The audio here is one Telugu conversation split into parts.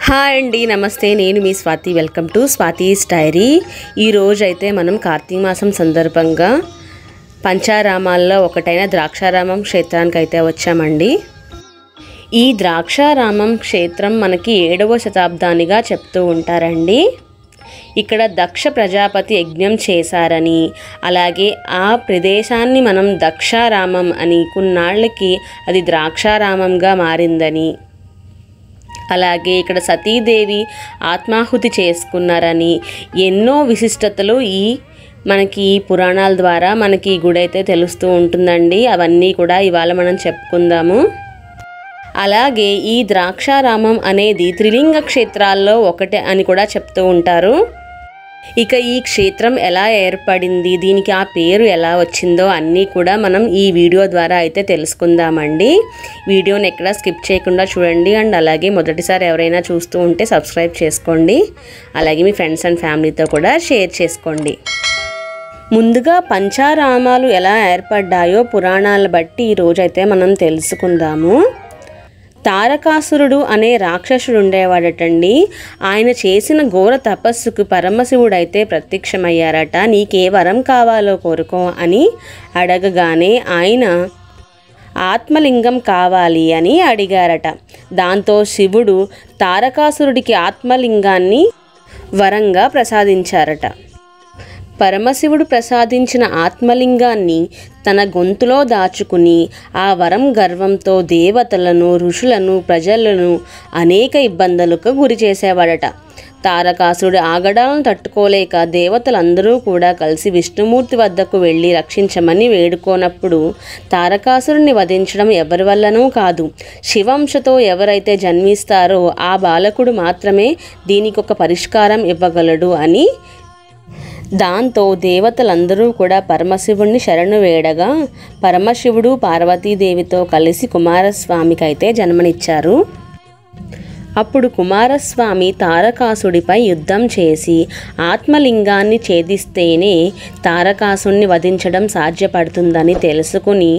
హాయ్ అండి, నమస్తే. నేను మీ Swathi. Welcome to Swathi's diary. ఈరోజు అయితే మనం కార్తీక మాసం సందర్భంగా పంచారామాల్లో ఒకటైన ద్రాక్షారామం క్షేత్రానికి అయితే వచ్చామండి. ఈ ద్రాక్షారామం క్షేత్రం మనకి 7వ శతాబ్దానిగా చెప్తూ ఉంటారండి. ఇక్కడ దక్ష ప్రజాపతి యజ్ఞం చేశారని, అలాగే ఆ ప్రదేశాన్ని మనం దక్షారామం అని, కొన్నాళ్ళకి అది ద్రాక్షారామంగా మారిందని, అలాగే ఇక్కడ సతీదేవి ఆత్మాహుతి చేసుకున్నారని ఎన్నో విశిష్టతలు మనకి పురాణాల ద్వారా మనకి గుడి అయితే తెలుస్తూ ఉంటుందండి. అవన్నీ కూడా ఇవాళ మనం చెప్పుకుందాము. అలాగే ఈ ద్రాక్షారామం అనేది త్రిలింగ క్షేత్రాల్లో ఒకటే అని కూడా చెప్తూ ఉంటారు. ఇక ఈ క్షేత్రం ఎలా ఏర్పడింది, దీనికి ఆ పేరు ఎలా వచ్చిందో అన్నీ కూడా మనం ఈ వీడియో ద్వారా అయితే తెలుసుకుందామండి. వీడియోని ఎక్కడ స్కిప్ చేయకుండా చూడండి. అండ్ అలాగే మొదటిసారి ఎవరైనా చూస్తూ ఉంటే సబ్స్క్రైబ్ చేసుకోండి. అలాగే మీ ఫ్రెండ్స్ అండ్ ఫ్యామిలీతో కూడా షేర్ చేసుకోండి. ముందుగా పంచారామాలు ఎలా ఏర్పడ్డాయో పురాణాలను బట్టి ఈరోజైతే మనం తెలుసుకుందాము. తారకాసురుడు అనే రాక్షసుడు ఉండేవాడటండి. ఆయన చేసిన ఘోర తపస్సుకు పరమశివుడైతే ప్రత్యక్షమయ్యారట. నీకే వరం కావాలో కోరుకో అని అడగగానే ఆయన ఆత్మలింగం కావాలి అని అడిగారట. దాంతో శివుడు తారకాసురుడికి ఆత్మలింగాన్ని వరంగా ప్రసాదించారట. పరమశివుడు ప్రసాదించిన ఆత్మలింగాన్ని తన గొంతులో దాచుకుని ఆ వరం గర్వంతో దేవతలను, ఋషులను, ప్రజలను అనేక ఇబ్బందులకు గురి చేసేవాడట. తారకాసురుడు ఆగడాలను తట్టుకోలేక దేవతలందరూ కూడా కలిసి విష్ణుమూర్తి వద్దకు వెళ్ళి రక్షించమని వేడుకోనప్పుడు తారకాసురుడిని వధించడం ఎవరి వల్లనూ కాదు, శివంశతో ఎవరైతే జన్మిస్తారో ఆ బాలకుడు మాత్రమే దీనికి ఒక పరిష్కారం ఇవ్వగలడు అని. దాంతో దేవతలందరూ కూడా పరమశివుడిని శరణు వేడగా పరమశివుడు పార్వతీదేవితో కలిసి కుమారస్వామికి అయితే జన్మనిచ్చారు. అప్పుడు కుమారస్వామి తారకాసుడిపై యుద్ధం చేసి ఆత్మలింగాన్ని ఛేదిస్తేనే తారకాసుడిని వధించడం సాధ్యపడుతుందని తెలుసుకుని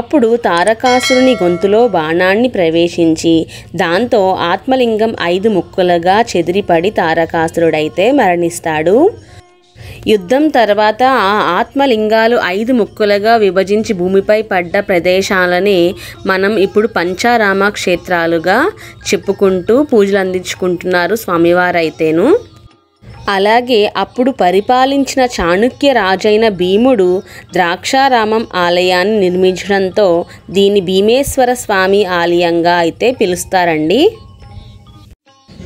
అప్పుడు తారకాసురుని గొంతులో బాణాన్ని ప్రవేశించి దాంతో ఆత్మలింగం 5 ముక్కలుగా చెదిరిపడి తారకాసురుడైతే మరణిస్తాడు. యుద్ధం తర్వాత ఆ ఆత్మలింగాలు 5 ముక్కలుగా విభజించి భూమిపై పడ్డ ప్రదేశాలనే మనం ఇప్పుడు పంచారామ క్షేత్రాలుగా చెప్పుకుంటూ పూజలు అందించుకుంటున్నారు స్వామివారైతేను. అలాగే అప్పుడు పరిపాలించిన చాణుక్య రాజైన భీముడు ద్రాక్షారామం ఆలయాన్ని నిర్మించడంతో దీన్ని భీమేశ్వర స్వామి ఆలయంగా అయితే పిలుస్తారండి.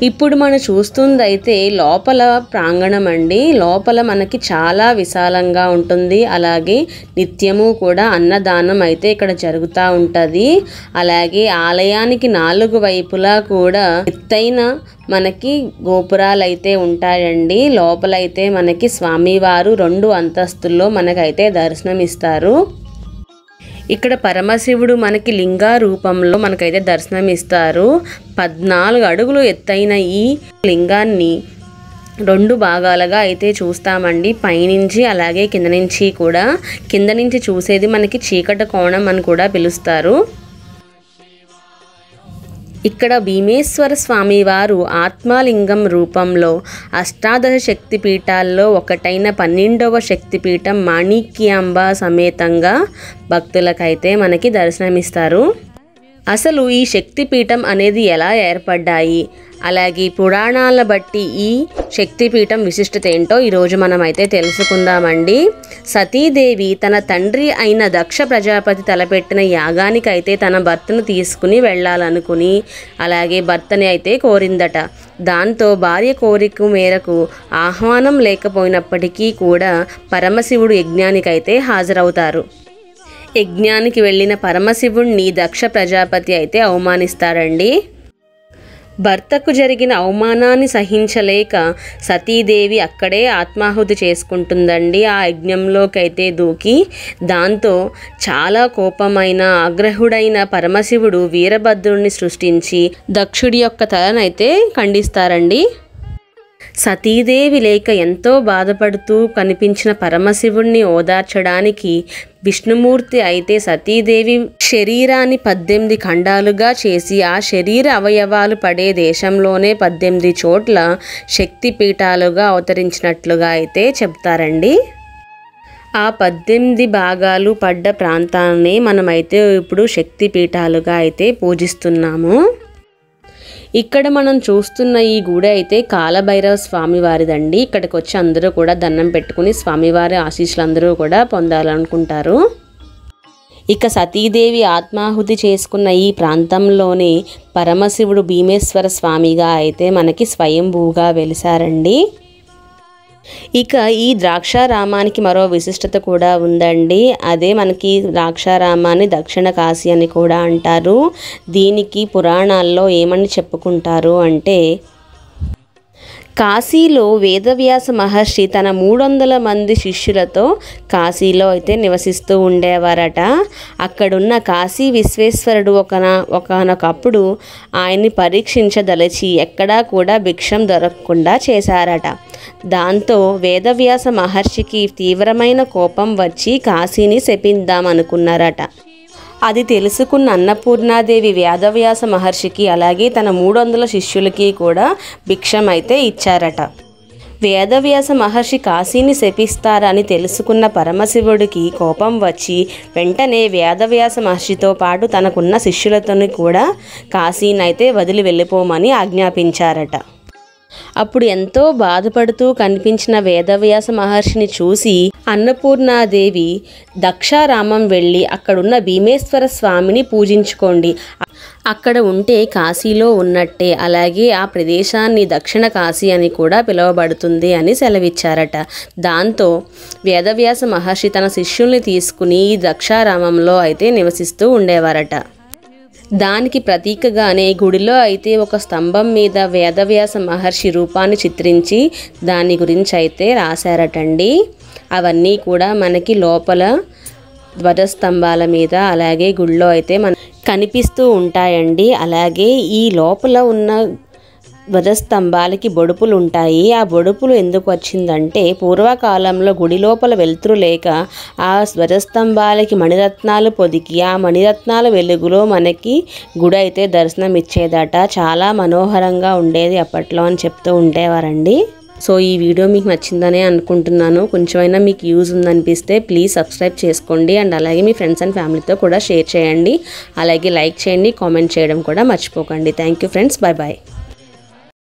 ఇప్పుడు మనం చూస్తుందైతే లోపల ప్రాంగణం అండి. లోపల మనకి చాలా విశాలంగా ఉంటుంది. అలాగే నిత్యము కూడా అన్నదానం అయితే ఇక్కడ జరుగుతూ ఉంటుంది. అలాగే ఆలయానికి 4 వైపులా కూడా ఎత్తైన మనకి గోపురాలు అయితే ఉంటాయండి. లోపలైతే మనకి స్వామివారు 2 అంతస్తుల్లో మనకైతే దర్శనమిస్తారు. ఇక్కడ పరమశివుడు మనకి లింగ రూపంలో మనకైతే దర్శనమిస్తారు. 14 అడుగులు ఎత్తైన ఈ లింగాన్ని 2 భాగాలుగా అయితే చూస్తామండి. పైనుంచి అలాగే కింద నుంచి కూడా. కింద నుంచి చూసేది మనకి చీకటి కోణం అని కూడా పిలుస్తారు. ఇక్కడ భీమేశ్వర స్వామి వారు ఆత్మలింగం రూపంలో అష్టాదశ శక్తిపీఠాల్లో ఒకటైన 12వ శక్తిపీఠం మాణిక్యాంబ సమేతంగా భక్తులకైతే మనకి దర్శనమిస్తారు. అసలు ఈ శక్తిపీఠం అనేది ఎలా ఏర్పడ్డాయి, అలాగే పురాణాల బట్టి ఈ శక్తిపీఠం విశిష్టత ఏంటో ఈరోజు మనం అయితే తెలుసుకుందామండి. సతీదేవి తన తండ్రి అయిన దక్ష ప్రజాపతి తలపెట్టిన యాగానికి అయితే తన భర్తను తీసుకుని వెళ్ళాలనుకుని అలాగే భర్తని అయితే కోరిందట. దాంతో భార్య కోరిక మేరకు ఆహ్వానం లేకపోయినప్పటికీ కూడా పరమశివుడు యజ్ఞానికైతే హాజరవుతారు. యజ్ఞానికి వెళ్ళిన పరమశివుణ్ణి దక్ష ప్రజాపతి అయితే అవమానిస్తారండి. భర్తకు జరిగిన అవమానాన్ని సహించలేక సతీదేవి అక్కడే ఆత్మాహుతి చేసుకుంటుందండి. ఆ యజ్ఞంలోకైతే దూకి. దాంతో చాలా కోపమైన ఆగ్రహుడైన పరమశివుడు వీరభద్రుడిని సృష్టించి దక్షుడి యొక్క తలనైతే ఖండిస్తారండి. సతీదేవి లేక ఎంతో బాధపడుతూ కనిపించిన పరమశివుణ్ణి ఓదార్చడానికి విష్ణుమూర్తి అయితే సతీదేవి శరీరాన్ని 18 ఖండాలుగా చేసి ఆ శరీర అవయవాలు పడే దేశంలోనే 18 చోట్ల శక్తిపీఠాలుగా అవతరించినట్లుగా అయితే చెప్తారండి. ఆ 18 భాగాలు పడ్డ ప్రాంతాన్ని మనమైతే ఇప్పుడు శక్తిపీఠాలుగా అయితే పూజిస్తున్నాము. ఇక్కడ మనం చూస్తున్న ఈ గుడి అయితే కాలభైరవ స్వామి వారిదండి. ఇక్కడికి వచ్చి అందరూ కూడా దండం పెట్టుకుని స్వామివారి ఆశీస్సులు అందరూ కూడా పొందాలనుకుంటారు. ఇక సతీదేవి ఆత్మాహుతి చేసుకున్న ఈ ప్రాంతంలోనే పరమశివుడు భీమేశ్వర స్వామిగా అయితే మనకి స్వయంభూగా వెలిసారండి. ఇక ఈ ద్రాక్షారామానికి మరో విశిష్టత కూడా ఉందండి. అదే మనకి ద్రాక్షారామాన్ని దక్షిణ కాశీ అని కూడా అంటారు. దీనికి పురాణాల్లో ఏమని చెప్పుకుంటారు అంటే, కాశీలో వేదవ్యాస మహర్షి తన 300 మంది శిష్యులతో కాశీలో అయితే నివసిస్తూ ఉండేవారట. అక్కడున్న కాశీ విశ్వేశ్వరుడు ఒకనొకప్పుడు ఆయన్ని పరీక్షించదలిచి ఎక్కడా కూడా భిక్షం దొరకకుండా చేశారట. దాంతో వేదవ్యాస మహర్షికి తీవ్రమైన కోపం వచ్చి కాశీని శపిద్దామనుకున్నారట. అది తెలుసుకున్న అన్నపూర్ణాదేవి వేదవ్యాస మహర్షికి అలాగే తన 300 శిష్యులకి కూడా భిక్షం అయితే ఇచ్చారట. వేదవ్యాస మహర్షి కాశీని శపిస్తారని తెలుసుకున్న పరమశివుడికి కోపం వచ్చి వెంటనే వేదవ్యాస మహర్షితో పాటు తనకున్న శిష్యులతోని కూడా కాశీనైతే వదిలి వెళ్ళిపోమని ఆజ్ఞాపించారట. అప్పుడు ఎంతో బాధపడుతూ కనిపించిన వేదవ్యాస మహర్షిని చూసి అన్నపూర్ణాదేవి దక్షారామం వెళ్ళి అక్కడున్న భీమేశ్వర స్వామిని పూజించుకోండి, అక్కడ ఉంటే కాశీలో ఉన్నట్టే, అలాగే ఆ ప్రదేశాన్ని దక్షిణ కాశీ అని కూడా పిలువబడుతుంది అని సెలవిచ్చారట. దాంతో వేదవ్యాస మహర్షి తన శిష్యుల్ని తీసుకుని ఈ దక్షారామంలో అయితే నివసిస్తూ ఉండేవారట. దానికి ప్రతీకగానే గుడిలో అయితే ఒక స్తంభం మీద వేదవ్యాస మహర్షి రూపాన్ని చిత్రించి దాని గురించి అయితే రాశారటండి. అవన్నీ కూడా మనకి లోపల ధ్వజస్తంభాల మీద అలాగే గుడిలో అయితే కనిపిస్తూ ఉంటాయండి. అలాగే ఈ లోపల ఉన్న ధ్వజస్తంభాలకి బొడుపులు ఉంటాయి. ఆ బొడుపులు ఎందుకు వచ్చిందంటే, పూర్వకాలంలో గుడి లోపల వెలుతురు లేక ఆ ధ్వజస్తంభాలకి మణిరత్నాలు పొదికి ఆ మణిరత్నాల వెలుగులో మనకి గుడి అయితే దర్శనం ఇచ్చేదట. చాలా మనోహరంగా ఉండేది అప్పట్లో అని చెప్తూ ఉండేవారండి. సో ఈ వీడియో మీకు నచ్చిందనే అనుకుంటున్నాను. కొంచెమైనా మీకు యూజ్ ఉందనిపిస్తే ప్లీజ్ సబ్స్క్రైబ్ చేసుకోండి. అండ్ అలాగే మీ ఫ్రెండ్స్ అండ్ ఫ్యామిలీతో కూడా షేర్ చేయండి. అలాగే లైక్ చేయండి, కామెంట్ చేయడం కూడా మర్చిపోకండి. Thank you friends, bye bye.